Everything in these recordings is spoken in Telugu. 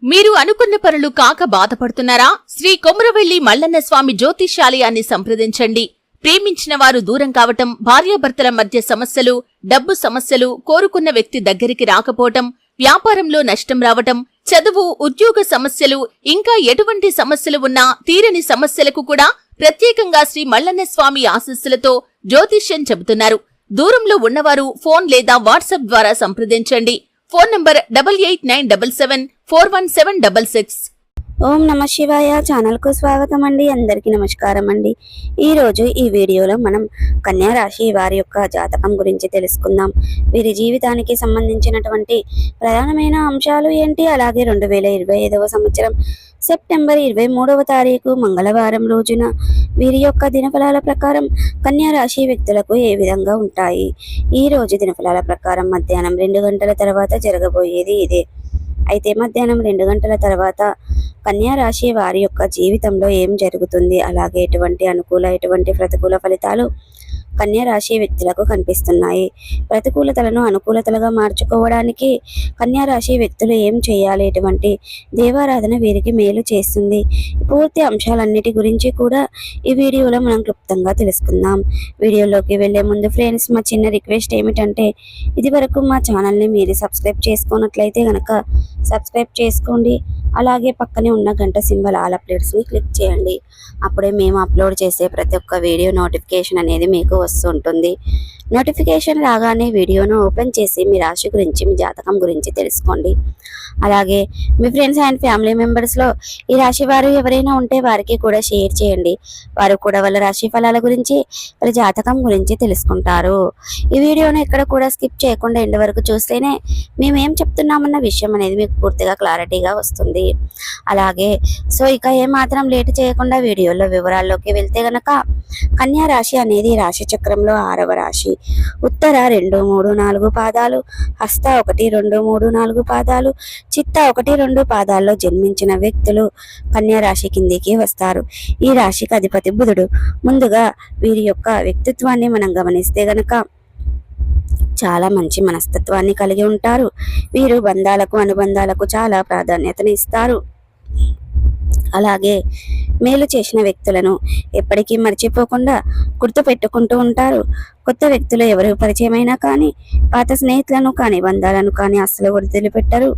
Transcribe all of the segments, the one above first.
మీరు అనుకున్న పనులు కాక బాధపడుతున్నారా? శ్రీ కొమురవెల్లి మల్లన్న స్వామి జ్యోతిష్యాలయాన్ని సంప్రదించండి. ప్రేమించిన వారు దూరం కావటం, భార్యాభర్తల మధ్య సమస్యలు, డబ్బు సమస్యలు, కోరుకున్న వ్యక్తి దగ్గరికి రాకపోవటం, వ్యాపారంలో నష్టం రావటం, చదువు, ఉద్యోగ సమస్యలు, ఇంకా ఎటువంటి సమస్యలు ఉన్నా తీరని సమస్యలకు కూడా ప్రత్యేకంగా శ్రీ మల్లన్న స్వామి ఆశీస్సులతో జ్యోతిష్యం చెబుతున్నారు. దూరంలో ఉన్నవారు ఫోన్ లేదా వాట్సాప్ ద్వారా సంప్రదించండి. Phone number 8897741766. ఓం నమ శివాయ ఛానల్ కు స్వాగతం అండి. అందరికీ నమస్కారం అండి. ఈ రోజు ఈ వీడియోలో మనం కన్యా రాశి వారి యొక్క జాతకం గురించి తెలుసుకుందాం. వీరి జీవితానికి సంబంధించినటువంటి ప్రధానమైన అంశాలు ఏంటి, అలాగే 2025వ సంవత్సరం సెప్టెంబర్ 23వ తారీఖు మంగళవారం రోజున వీరి యొక్క దినఫలాల ప్రకారం కన్యా రాశి వ్యక్తులకు ఏ విధంగా ఉంటాయి. ఈ రోజు దినఫలాల ప్రకారం మధ్యాహ్నం 2 గంటల తర్వాత జరగబోయేది ఇదే. అయితే మధ్యాహ్నం 2 గంటల తర్వాత కన్యా రాశి వారి యొక్క జీవితంలో ఏం జరుగుతుంది, అలాగే ఎటువంటి అనుకూల ఎటువంటి ప్రతికూల ఫలితాలు కన్యా రాశి వ్యక్తులకు కనిపిస్తున్నాయి. ప్రతికూలతలను అనుకూలతలుగా మార్చుకోవడానికి కన్యా రాశి వ్యక్తులు ఏం చేయాలి, ఎటువంటి దేవారాధన వీరికి మేలు చేస్తుంది, పూర్తి అంశాలన్నిటి గురించి కూడా ఈ వీడియోలో మనం క్లుప్తంగా తెలుసుకుందాం. వీడియోలోకి వెళ్లే ముందు ఫ్రెండ్స్, మా చిన్న రిక్వెస్ట్ ఏమిటంటే, ఇది వరకు మా ఛానల్ని మీరు సబ్స్క్రైబ్ చేసుకున్నట్లయితే కనుక సబ్స్క్రైబ్ చేసుకోండి. అలాగే పక్కనే ఉన్న గంట సింబల్ ఆల్ అప్డేట్స్ని క్లిక్ చేయండి. అప్పుడే మేము అప్లోడ్ చేసే ప్రతి ఒక్క వీడియో నోటిఫికేషన్ అనేది మీకు వస్తుంటుంది. నోటిఫికేషన్ రాగానే వీడియోను ఓపెన్ చేసి మీ రాశి గురించి, మీ జాతకం గురించి తెలుసుకోండి. అలాగే మీ ఫ్రెండ్స్ అండ్ ఫ్యామిలీ మెంబర్స్లో ఈ రాశి వారు ఎవరైనా ఉంటే వారికి కూడా షేర్ చేయండి. వారు కూడా వాళ్ళ రాశి ఫలాల గురించి, వాళ్ళ జాతకం గురించి తెలుసుకుంటారు. ఈ వీడియోను ఎక్కడ కూడా స్కిప్ చేయకుండా ఎండ్ వరకు చూస్తేనే మేమేం చెప్తున్నామన్న విషయం అనేది మీకు పూర్తిగా క్లారిటీగా వస్తుంది. అలాగే ఇక ఏమాత్రం లేట్ చేయకుండా వీడియోలో వివరాల్లోకి వెళ్తే గనక కన్యా రాశి అనేది రాశి చక్రంలో 6వ రాశి. ఉత్తర 2, 3, 4 పాదాలు, హస్త 1, 2, 3, 4 పాదాలు, చిత్త 1, 2 పాదాల్లో జన్మించిన వ్యక్తులు కన్యా రాశి కిందికి వస్తారు. ఈ రాశికి అధిపతి బుధుడు. ముందుగా వీరి యొక్క వ్యక్తిత్వాన్ని మనం గమనిస్తే గనక చాలా మంచి మనస్తత్వాన్ని కలిగి ఉంటారు. వీరు బంధాలకు, అనుబంధాలకు చాలా ప్రాధాన్యతను ఇస్తారు. అలాగే మేలు చేసిన వ్యక్తులను ఎప్పటికీ మర్చిపోకుండా గుర్తు పెట్టుకుంటూ ఉంటారు. కొత్త వ్యక్తులు ఎవరు పరిచయమైనా కానీ, పాత స్నేహితులను కానీ, బంధాలను కానీ అస్సలు వదిలిపెట్టరు.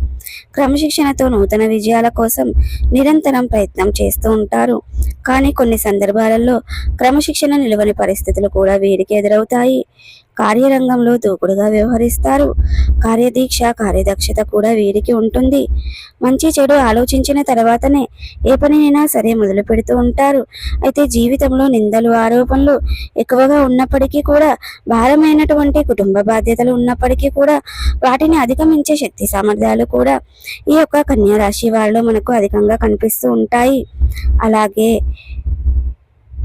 క్రమశిక్షణతో నూతన విజయాల కోసం నిరంతరం ప్రయత్నం చేస్తూ ఉంటారు. కానీ కొన్ని సందర్భాలలో క్రమశిక్షణ నిలవని పరిస్థితులు కూడా వీరికి ఎదురవుతాయి. కార్యరంగంలో దూకుడుగా వ్యవహరిస్తారు. కార్యదీక్ష, కార్యదక్షత కూడా వీరికి ఉంటుంది. మంచి చెడు ఆలోచించిన తర్వాతనే ఏ పనినైనా సరే మొదలు పెడుతూ ఉంటారు. అయితే జీవితంలో నిందలు, ఆరోపణలు ఎక్కువగా ఉన్నప్పటికీ కూడా, భారమైనటువంటి కుటుంబ బాధ్యతలు ఉన్నప్పటికీ కూడా వాటిని అధిగమించే శక్తి సామర్థ్యాలు కూడా ఈ యొక్క కన్యా రాశి వారిలో మనకు అధికంగా కనిపిస్తూ ఉంటాయి. అలాగే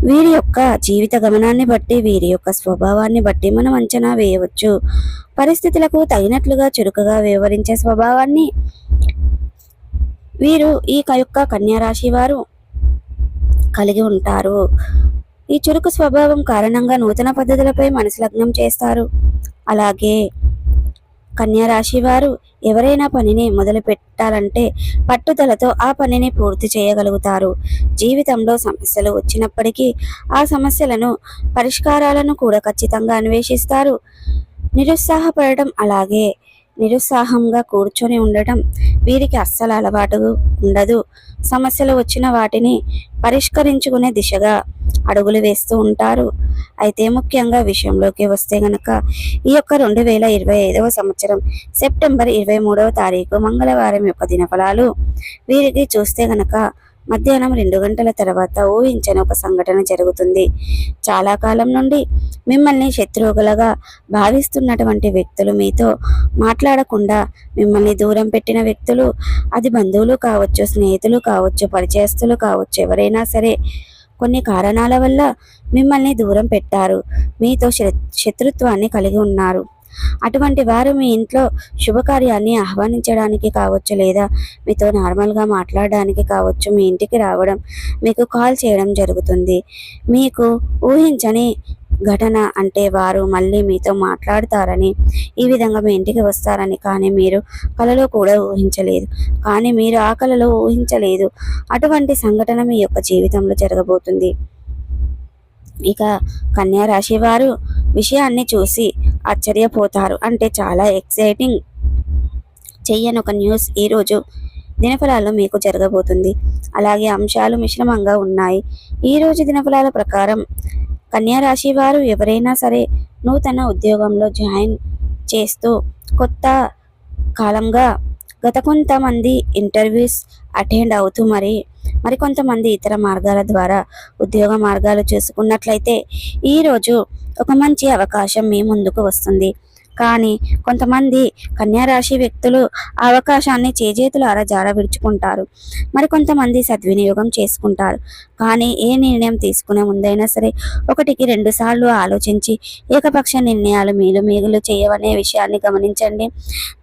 వీరి యొక్క జీవిత గమనాన్ని బట్టి, వీరి యొక్క స్వభావాన్ని బట్టి మనం అంచనా వేయవచ్చు. పరిస్థితులకు తగినట్లుగా చురుకుగా వ్యవహరించే స్వభావాన్ని వీరు ఈ యొక్క కన్యా రాశి వారు కలిగి ఉంటారు. ఈ చురుకు స్వభావం కారణంగా నూతన పద్ధతులపై మనసు లగ్నం చేస్తారు. అలాగే కన్యా రాశి వారు ఎవరైనా పనిని మొదలు పెట్టాలంటే పట్టుదలతో ఆ పనిని పూర్తి చేయగలుగుతారు. జీవితంలో సమస్యలు వచ్చినప్పటికీ ఆ సమస్యలను, పరిష్కారాలను కూడా ఖచ్చితంగా అన్వేషిస్తారు. నిరుత్సాహపడటం, అలాగే నిరుత్సాహంగా కూర్చొని ఉండటం వీరికి అస్సలు అలవాటు ఉండదు. సమస్యలు వచ్చిన వాటిని పరిష్కరించుకునే దిశగా అడుగులు వేస్తూ ఉంటారు. అయితే ముఖ్యంగా విషయంలోకి వస్తే గనక ఈ యొక్క 2025వ సంవత్సరం సెప్టెంబర్ 23వ తారీఖు మంగళవారం యొక్క దినఫలాలు వీరికి చూస్తే గనక మధ్యాహ్నం 2 గంటల తర్వాత ఊహించని ఒక సంఘటన జరుగుతుంది. చాలా కాలం నుండి మిమ్మల్ని శత్రువులుగా భావిస్తున్నటువంటి వ్యక్తులు, మీతో మాట్లాడకుండా మిమ్మల్ని దూరం పెట్టిన వ్యక్తులు, అది బంధువులు కావచ్చు, స్నేహితులు కావచ్చు, పరిచయస్తులు కావచ్చు, ఎవరైనా సరే కొన్ని కారణాల వల్ల మిమ్మల్ని దూరం పెట్టారు. మీతో శత్రుత్వాన్ని కలిగి ఉన్నారు. అటువంటి వారు మీ ఇంట్లో శుభకార్యాన్ని ఆహ్వానించడానికి కావచ్చు, లేదా మీతో నార్మల్గా మాట్లాడడానికి కావచ్చు, మీ ఇంటికి రావడం, మీకు కాల్ చేయడం జరుగుతుంది. మీకు ఊహించని ఘటన అంటే వారు మళ్ళీ మీతో మాట్లాడతారని, ఈ విధంగా మీ ఇంటికి వస్తారని కానీ మీరు కలలో కూడా ఊహించలేదు. కానీ మీరు ఆ కలలో ఊహించలేదు అటువంటి సంఘటన మీ యొక్క జీవితంలో జరగబోతుంది. ఇక కన్యా రాశి వారు విషయాన్ని చూసి ఆశ్చర్యపోతారు. అంటే చాలా ఎక్సైటింగ్ చెయ్యని ఒక న్యూస్ ఈరోజు దినఫలాల్లో మీకు జరగబోతుంది. అలాగే అంశాలు మిశ్రమంగా ఉన్నాయి. ఈరోజు దినఫలాల ప్రకారం కన్యా రాశి వారు ఎవరైనా సరే నూతన ఉద్యోగంలో జాయిన్ చేస్తూ కొత్త కాలంగా గత కొంతమంది ఇంటర్వ్యూస్ అటెండ్ అవుతూ మరికొంతమంది ఇతర మార్గాల ద్వారా ఉద్యోగ మార్గాలు చూసుకున్నట్లయితే ఈరోజు ఒక మంచి అవకాశం మీ ముందుకు వస్తుంది. కానీ కొంతమంది కన్యా రాశి వ్యక్తులు ఆ అవకాశాన్ని చేజేతులారా జార విడుచుకుంటారు. మరికొంతమంది సద్వినియోగం చేసుకుంటారు. కానీ ఏ నిర్ణయం తీసుకునే ముందైనా సరే ఒకటికి 2 సార్లు ఆలోచించి ఏకపక్ష నిర్ణయాలు మేలు చేయవనే విషయాన్ని గమనించండి.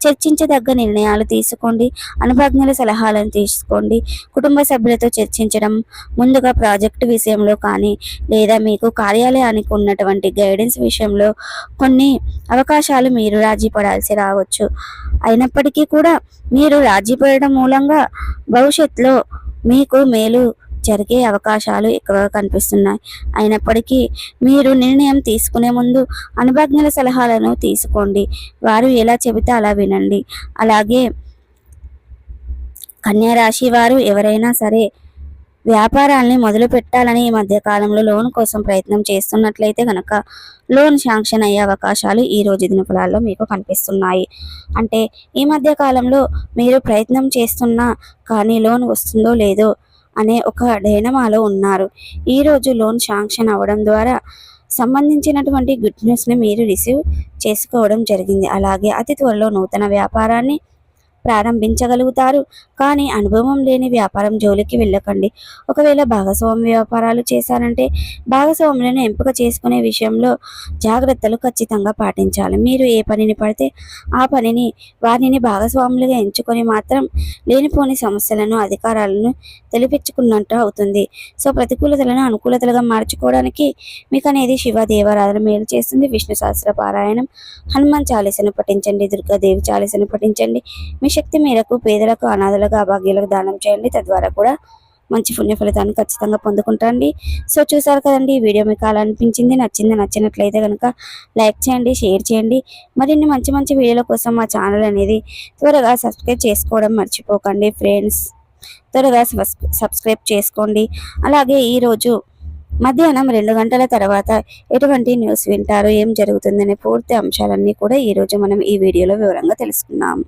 చర్చించదగ్గ నిర్ణయాలు తీసుకోండి. అనుభవజ్ఞుల సలహాలను తీసుకోండి. కుటుంబ సభ్యులతో చర్చించడం, ముందుగా ప్రాజెక్టు విషయంలో కానీ లేదా మీకు కార్యాలయానికి ఉన్నటువంటి గైడెన్స్ విషయంలో కొన్ని అవకాశాలు మీరు రాజీ పడాల్సి రావచ్చు. అయినప్పటికీ కూడా మీరు రాజీ పడడం మూలంగా భవిష్యత్తులో మీకు మేలు జరిగే అవకాశాలు ఎక్కువగా కనిపిస్తున్నాయి. అయినప్పటికీ మీరు నిర్ణయం తీసుకునే ముందు అనుభవజ్ఞుల సలహాలను తీసుకోండి. వారు ఎలా చెబితే అలా వినండి. అలాగే కన్యా రాశి వారు ఎవరైనా సరే వ్యాపారాల్ని మొదలు పెట్టాలని ఈ మధ్య కాలంలో లోన్ కోసం ప్రయత్నం చేస్తున్నట్లయితే కనుక లోన్ శాంక్షన్ అయ్యే అవకాశాలు ఈ రోజు దినఫలాల్లో మీకు కనిపిస్తున్నాయి. అంటే ఈ మధ్య కాలంలో మీరు ప్రయత్నం చేస్తున్నా కానీ లోన్ వస్తుందో లేదో అనే ఒక డైనమాలో ఉన్నారు. ఈరోజు లోన్ శాంక్షన్ అవ్వడం ద్వారా సంబంధించినటువంటి గుడ్ న్యూస్ని మీరు రిసీవ్ చేసుకోవడం జరిగింది. అలాగే అతి త్వరలో నూతన వ్యాపారాన్ని ప్రారంభించగలుగుతారు. కానీ అనుభవం లేని వ్యాపారం జోలికి వెళ్ళకండి. ఒకవేళ భాగస్వామ్య వ్యాపారాలు చేశారంటే భాగస్వాములను ఎంపిక చేసుకునే విషయంలో జాగ్రత్తలు ఖచ్చితంగా పాటించాలి. మీరు ఏ పనిని పడితే ఆ పనిని వారిని భాగస్వాములుగా ఎంచుకొని మాత్రం లేనిపోని సమస్యలను అధికారాలను తెలిపించుకున్నట్టు అవుతుంది. సో ప్రతికూలతలను అనుకూలతలుగా మార్చుకోవడానికి మీకు అనేది శివ దేవారాధన మేలు చేస్తుంది. విష్ణు సహస్ర పారాయణం, హనుమాన్ చాలీసను పఠించండి, దుర్గాదేవి చాలీసను పఠించండి. మీ శక్తి మేరకు పేదలకు, అనాథలకు, అభాగ్యులకు దానం చేయండి. తద్వారా కూడా మంచి పుణ్య ఫలితాన్ని ఖచ్చితంగా పొందుకుంటండి. సో చూసారు కదండి, ఈ వీడియో మీకు అలా అనిపించింది, నచ్చినట్లయితే కనుక లైక్ చేయండి, షేర్ చేయండి. మరిన్ని మంచి వీడియోల కోసం మా ఛానల్ అనేది త్వరగా సబ్స్క్రైబ్ చేసుకోవడం మర్చిపోకండి ఫ్రెండ్స్. త్వరగా సబ్స్క్రైబ్ చేసుకోండి. అలాగే ఈరోజు మధ్యాహ్నం 2 గంటల తర్వాత ఎటువంటి న్యూస్ వింటారు, ఏం జరుగుతుందనే పూర్తి అంశాలన్నీ కూడా ఈరోజు మనం ఈ వీడియోలో వివరంగా తెలుసుకున్నాము.